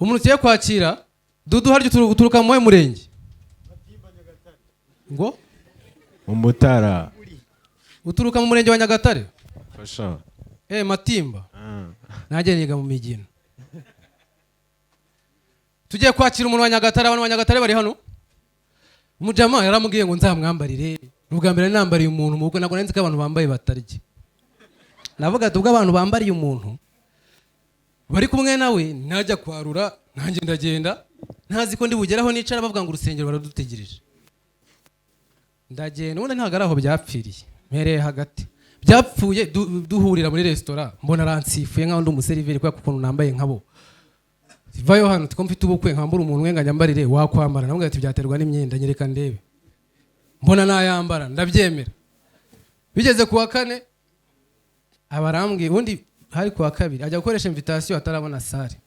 umuntu ugiye kwakira Dudu haryo uturuka mu murenge ngo Umutara uturuka mu murenge wa Nyagatare fasha Matimba najye niga mu Migina tugiye kwakira umuntu wa Nyagatare abantu wa Nyagatare bari hano umujama yaramubwiye ngo nzamwambarire ubwa mbere nambariye umuntu mu bukwe nako nzi ko abantu bambaye batarye navuga ati ubwo abantu bambariye umuntu bari kumwe nawe najya kwarura nanjye ndagenda ntazi ko ndi bugeraho nicara bavuga ngo urusengero baradutegereje ndagenda ubundi ntago ari aho byapfiriye mpereye hagati byapfuye duhurira muri restaurant mbona aransifuye nkaho ndi umuseriveri kubera ukuntu nambaye nkabo vayo hano tiko mfite ubukwe nkambura umuntu wenga nyambarire wakwambara namwe ati byaterwa n'imyenda nyereka ndebe mbona nayambara ndabyemera bigeze kuwa kane abarambwiye ubundi hari kuwa kabiri ajya gukoresha invitation atarabona sale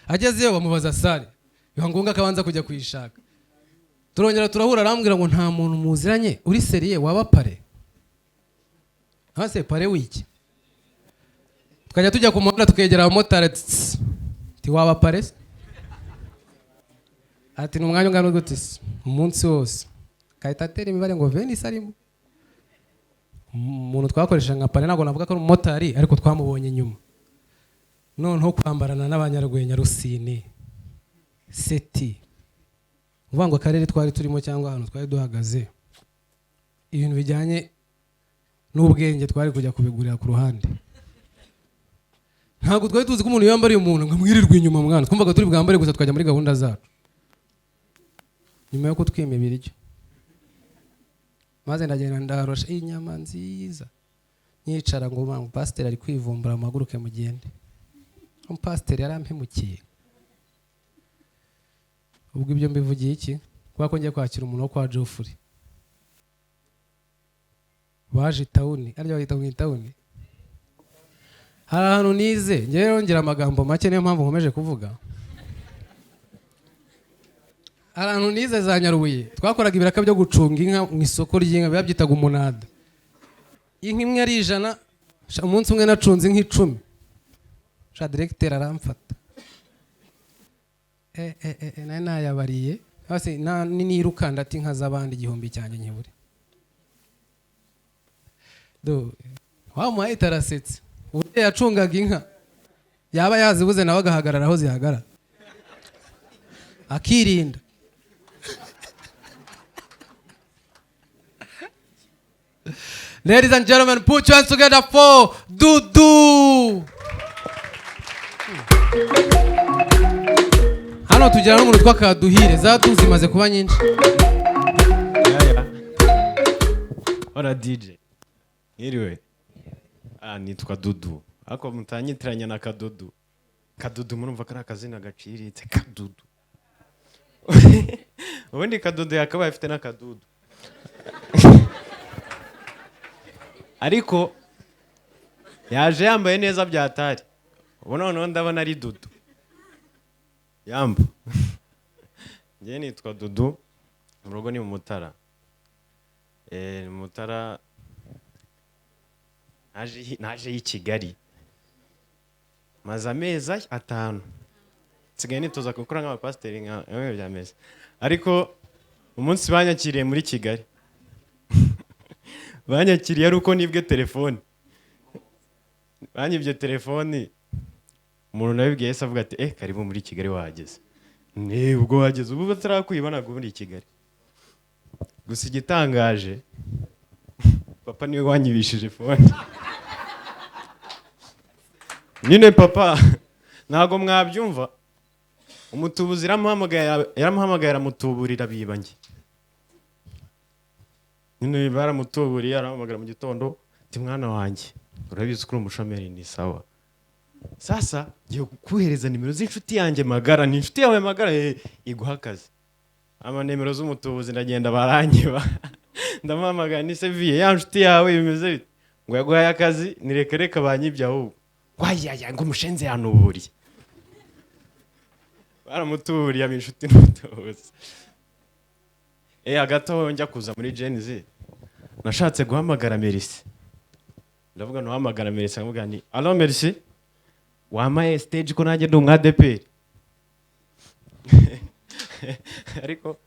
agezeyo bamubaza sale bihangunga akabanza kujya kuyishaka turongera turahura arambwira ngo nta muntu muziranye uri seriye waba pare hase pare wiki tukajya tujya ku muhanda tukegera abamotari ati waba pare ati n'umwanya ungana gute umunsi wose kahita atera imibare ngo Venus arimo umuntu twakoresha nka pare ntabwo navuga ko ari umumotari ariko twamubonye nyuma noneho kwambarana n'abanyarwenya Rusine seti uvuga ngo akarere twari turimo cyangwa ahantu twari duhagaze ibintu bijyanye n'ubwenge twari kujya kubigurira ku ruhande ntabwo twari tuzi ko umuntu yambariye umuntu ngo mwirirwe inyuma mwana twumvaga turi bwambare gusa twajya muri gahunda zacu nyuma yo kutwima ibiryo maze ndagenda ndarosha inyama nziza nyicara ngo mama pastor ari kwivumbura amaguruke mugende pastor yarampemukiye ubwo ibyo mbivugiye iki kwa ko ngiye kwakira umuntu wo kwa Geoffrey baje town ari byo mu town hari ahantu nize ngiye yongera amagambo make niyo mpamvu nkomeje kuvuga ahantu nize za Nyarubuye twakoraga ibiraka byo gucunga inka mu isoko ry'inka babyitaga umunada inka imwe ari 100 umunsi umwe nacunze inka 10 sha directeur aramfata nayabariye hasi nirukanda ati inka z'abandi igihumbi cyanjye nkibure do wamuhaye tarasetse uburyo yacungaga inka yaba yazibuze nawe agahagarara aho zihagarara akirinda Ladies and gentlemen, put your hands together for Dudu. Hano tugira n'umuntu twakaduhire zatu zimaze kuba nyinshi. Ora DJ. Iriwe. Nitwa Dudu. Ako mutanyitiranya na Kadudu. Kadudu murumva ko ari akazina gaciritse Kadudu. Ubundi Kadudu yakabaye afite na Kadudu. Ariko yaje yambaye neza byatari. Ubu noneho ndabona ari Dudu. Yamba. Ngiye nitwa Dudu. Mu rugo ni mu Mutara. Mutara naje i Kigali. Maze amezi 5. Nsigaye nitoza gukora nk'abapasiteri nka byameze. Ariko umunsi banyakiriye muri Kigali. Banyakiriye ari uko nibwe telefone. Banyibye telefone. Umuntu nabibwiye se avuga ati karibu muri Kigali wahageze. Ubwo wageze ubu batarakwibana go muri Kigali. Gusa igitangaje papa niwe wanyibishije phone. Nyine papa ntago mwabyumva. Umutubuzi yaramuhamagaye aramutuburira bibangi. Nyine baramutuburiye aramuhamagara mu gitondo ati mwana wanjye urabizi ko umushomeri ni sawa. Sasa giye kukuhereza nimero z'inshuti yanjye magara ni inshuti yawe magara iguha akazi. Ama nimero z'umutubuzi ndagenda barangiba. Ndamuhamagara ni Seviye ya nshuti yawe bimeze bite ngo yaguhaye akazi nirekereka banyibye ahubwo. Wayaya ngo umushenze yanuburiye. Baramutuburiye inshuti n'umutubuzi. Agato njya kuza muri Genzi nashatse guhamagara Merisi. Ndavuga no hamagara Merisi nkamubwira ni allo Merisi wamaye stage ko nanjye ndi umwadeperi ariko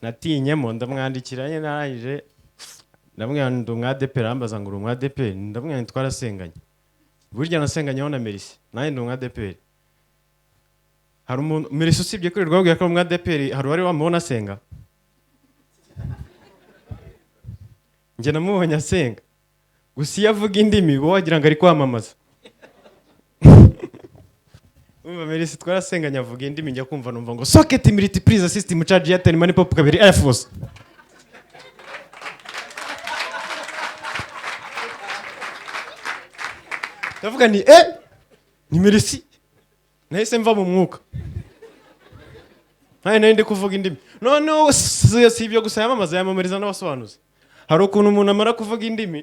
natinyemo ndamwandikira nyine narangije ndamubwira ndi umwadeperi arambaza ngo uri umwadeperi ndamubwira nti twarasenganye burya nasenganyeho na Merisi nanjye ndi umwadeperi hari umuntu Merisi usibye kuri rwabwiye ko umwadeperi hari uwari wamubona asenga njye namubonye asenga gusa iyo avuga indimi bo wagira ngo ari kwamamaza umva Merisi twarasenganye avuga indimi njya kumva numva ngo socket multiplier system charge ya 10 money pop kabiri Air Force ndavuga ni ni Merisi nahise mva mu mwuka nari ndi kuvuga indimi none si ibyo gusa yamamariza n'abasobanuzi hari ukuntu umuntu amara kuvuga indimi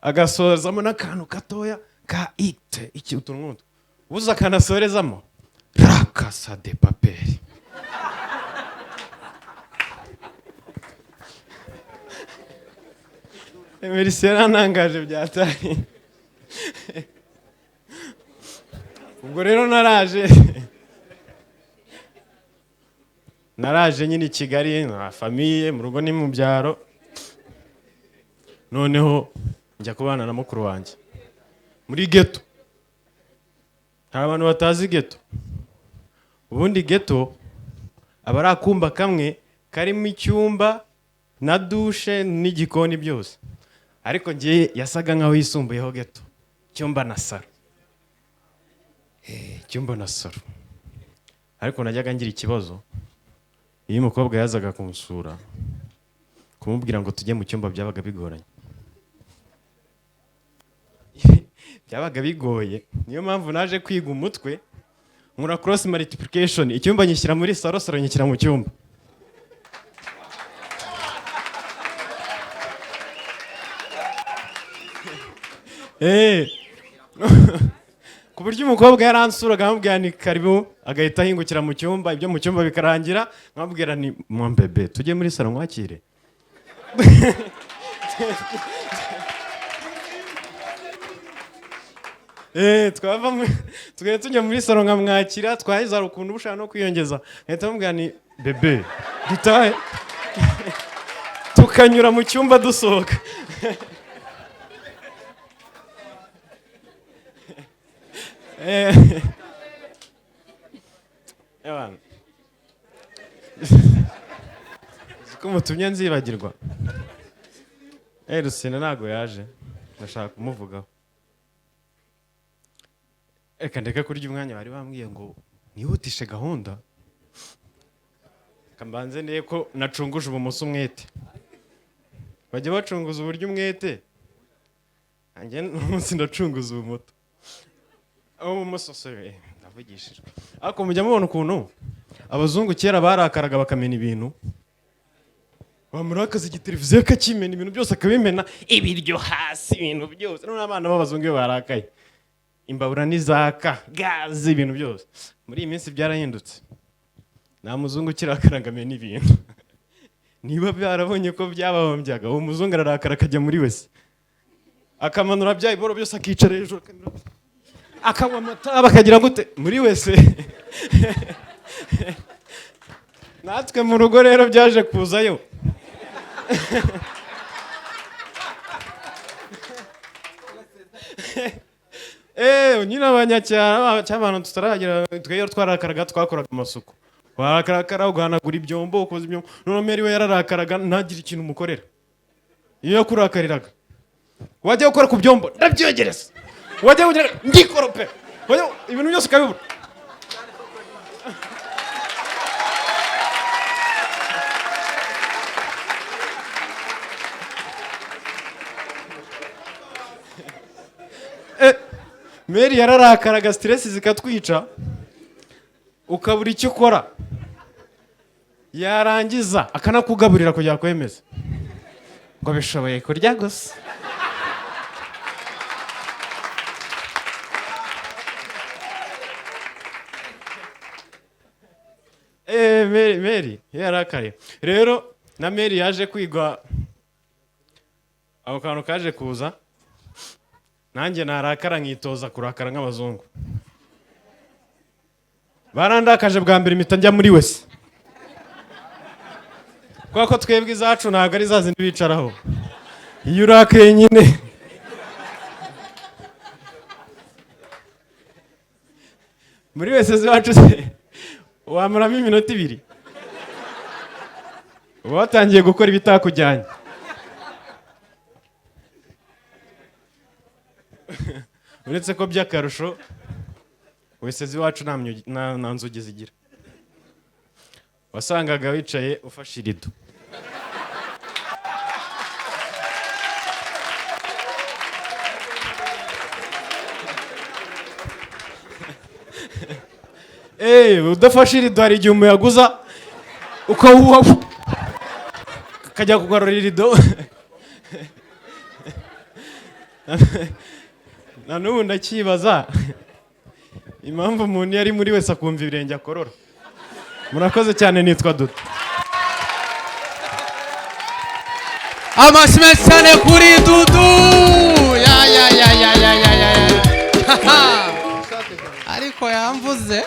agasozamo n'akantu gatoya ka ite iki utuntu ubuze akanasorezamo rakasa de paperi Merisi yarantangaje byatari ubwo rero naraje nyine i Kigali na famiye mu rugo ni mu byaro noneho njya kubana na mukuru wanjye muri ghetto hari abantu batazi ghetto ubundi ghetto aba ari akumba kamwe karimo icyumba na dushe n'igikoni byose ariko ngiye yasaga nkaho yisumbuyeho ghetto cyumba na saro cyumba na saro ariko najyaga ngira ikibazo iyo umukobwa yazaga kumusura kumubwira ngo tujye mu cyumba byabaga bigoranye byabaga bigoye niyo mpamvu naje kwiga umutwe nkora cross multiplication icyumba nyishyira muri saro saro nyishyira mu cyumba ku buryo umukobwa yaransuraga nkamubwira ni karibu agahita ahingukira mu cyumba ibyo mu cyumba bikarangira nkamubwira ni mbebe tujye muri saro mwakire tugahita tujya muri saro nkamwakira twahize hari ukuntu ushaka no kwiyongeza nkahita mubwira ni bebe dutahe tukanyura mu cyumba dusohoka ko mutumye nzibagirwa Rusine ntago yaje ndashaka kumuvugaho reka ndeka kurya umwanya bari bambwiye ngo nihutishe gahunda kambanze ndiye ko nacunguje ubumoso umwete bajya bacunguza uburyo umwete nanjye umunsi ndacunguza ubumoto ubumoso se ndavugishijwe ariko mujya mubona ukuntu abazungu kera barakaraga bakamena ibintu bamurakaza igiteleviziyo kakimena ibintu byose akabimena ibiryo hasi ibintu byose none abana b'abazungu iyo barakaye imbabura n'izaka gazi ibintu byose muri iyi minsi byarahindutse nta muzungu ukirakaraga amena ibintu niba byarabonye ko byabahombyaga uwo muzungu ararakara akajya muri wese akamanura bya iboro byose akicara hejuru akanywa amata bakagira gute muri wese natwe mu rugo rero byaje kuzayo nyine abanyacyaro cy'abantu tutaragira twebwe twarakaraga twakoraga amasuku wararakara ugahanagura ibyombo ukoza ibyombo none Meri we yararakaraga ntagire ikintu umukorera iyo yakurakariraga wajya gukora ku byombo ndabyogereza wajya kugira ngikorope ibintu byose ukabibura Meri yararakaraga stress zikatwica ukabura icyo ukora yarangiza akanakugaburira kugira kwemeza ngo bishoboye kurya gusa Meri yarakariye rero na Meri yaje kwigwa ako kantu kaje kuza nanjye narakara nkitoza kurakara nk'abazungu barandakaje bwa mbere impita njya muri wese kubera ko twebwe izacu ntabwo ari za zindi bicaraho iyo urakaye nyine muri wese z'iwacu se wamaramo iminota 2 uba watangiye gukora ibitakujyanye. Uretse ko by'akarusho wese z'iwacu nta nzugi zigira, wasangaga wicaye ufashe irido. Udafashe irido hari igihe umuyaga uza ukajya kugarura irido. Na n'ubu ndakibaza impamvu umuntu yari muri wese akumva ibirenge akorora. Murakoze cyane, nitwa Dudu. Amashyi menshi cyane kuri Dudu. Ariko yamvuze